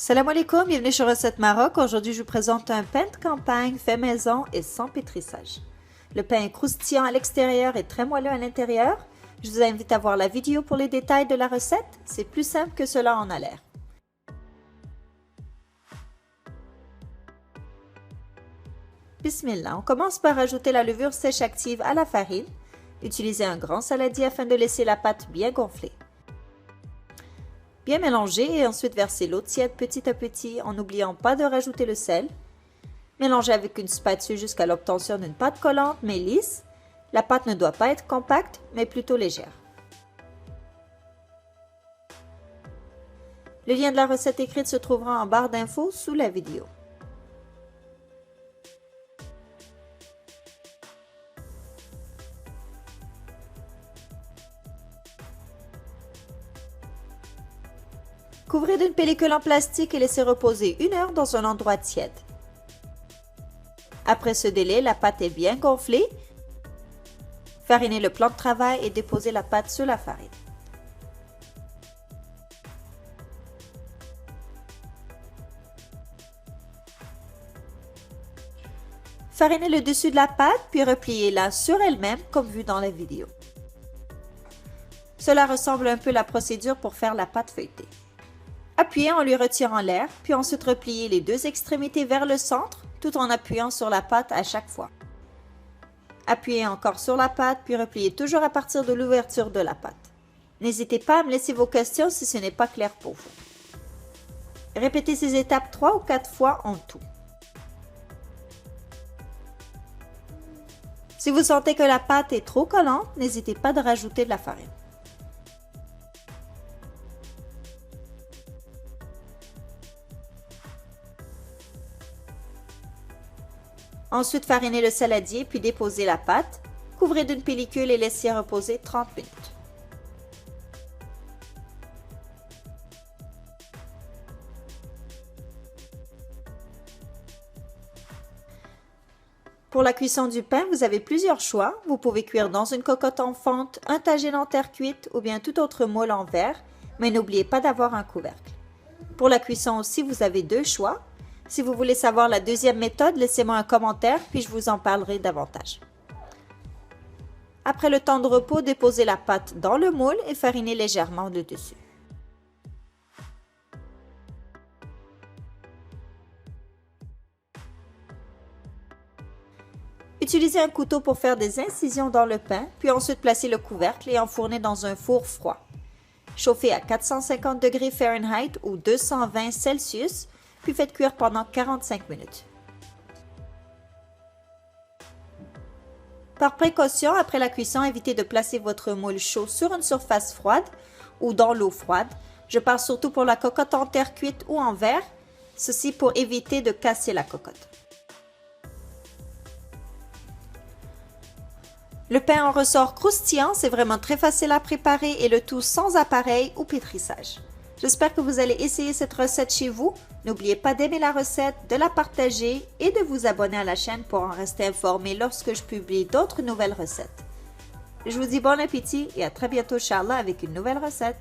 Salam alaikum, bienvenue sur Recette Maroc. Aujourd'hui, je vous présente un pain de campagne fait maison et sans pétrissage. Le pain est croustillant à l'extérieur et très moelleux à l'intérieur. Je vous invite à voir la vidéo pour les détails de la recette. C'est plus simple que cela en a l'air. Bismillah, on commence par ajouter la levure sèche active à la farine. Utilisez un grand saladier afin de laisser la pâte bien gonflée. Bien mélanger et ensuite verser l'eau tiède petit à petit en n'oubliant pas de rajouter le sel. Mélangez avec une spatule jusqu'à l'obtention d'une pâte collante mais lisse. La pâte ne doit pas être compacte mais plutôt légère. Le lien de la recette écrite se trouvera en barre d'infos sous la vidéo. Couvrez d'une pellicule en plastique et laissez reposer 1 heure dans un endroit tiède. Après ce délai, la pâte est bien gonflée. Farinez le plan de travail et déposez la pâte sur la farine. Farinez le dessus de la pâte puis repliez-la sur elle-même comme vu dans la vidéo. Cela ressemble un peu à la procédure pour faire la pâte feuilletée. Appuyez en lui retirant l'air, puis ensuite repliez les deux extrémités vers le centre, tout en appuyant sur la pâte à chaque fois. Appuyez encore sur la pâte, puis repliez toujours à partir de l'ouverture de la pâte. N'hésitez pas à me laisser vos questions si ce n'est pas clair pour vous. Répétez ces étapes 3 ou 4 fois en tout. Si vous sentez que la pâte est trop collante, n'hésitez pas de rajouter de la farine. Ensuite, farinez le saladier puis déposez la pâte. Couvrez d'une pellicule et laissez reposer 30 minutes. Pour la cuisson du pain, vous avez plusieurs choix. Vous pouvez cuire dans une cocotte en fonte, un tagine en terre cuite ou bien tout autre moule en verre, mais n'oubliez pas d'avoir un couvercle. Pour la cuisson aussi, vous avez 2 choix. Si vous voulez savoir la deuxième méthode, laissez-moi un commentaire puis je vous en parlerai davantage. Après le temps de repos, déposez la pâte dans le moule et farinez légèrement le dessus. Utilisez un couteau pour faire des incisions dans le pain, puis ensuite placez le couvercle et enfournez dans un four froid. Chauffez à 450 degrés Fahrenheit ou 220 Celsius, puis faites cuire pendant 45 minutes. Par précaution, après la cuisson, évitez de placer votre moule chaud sur une surface froide ou dans l'eau froide. Je parle surtout pour la cocotte en terre cuite ou en verre, ceci pour éviter de casser la cocotte. Le pain en ressort croustillant, c'est vraiment très facile à préparer et le tout sans appareil ou pétrissage. J'espère que vous allez essayer cette recette chez vous. N'oubliez pas d'aimer la recette, de la partager et de vous abonner à la chaîne pour en rester informé lorsque je publie d'autres nouvelles recettes. Je vous dis bon appétit et à très bientôt, Inch'Allah, avec une nouvelle recette.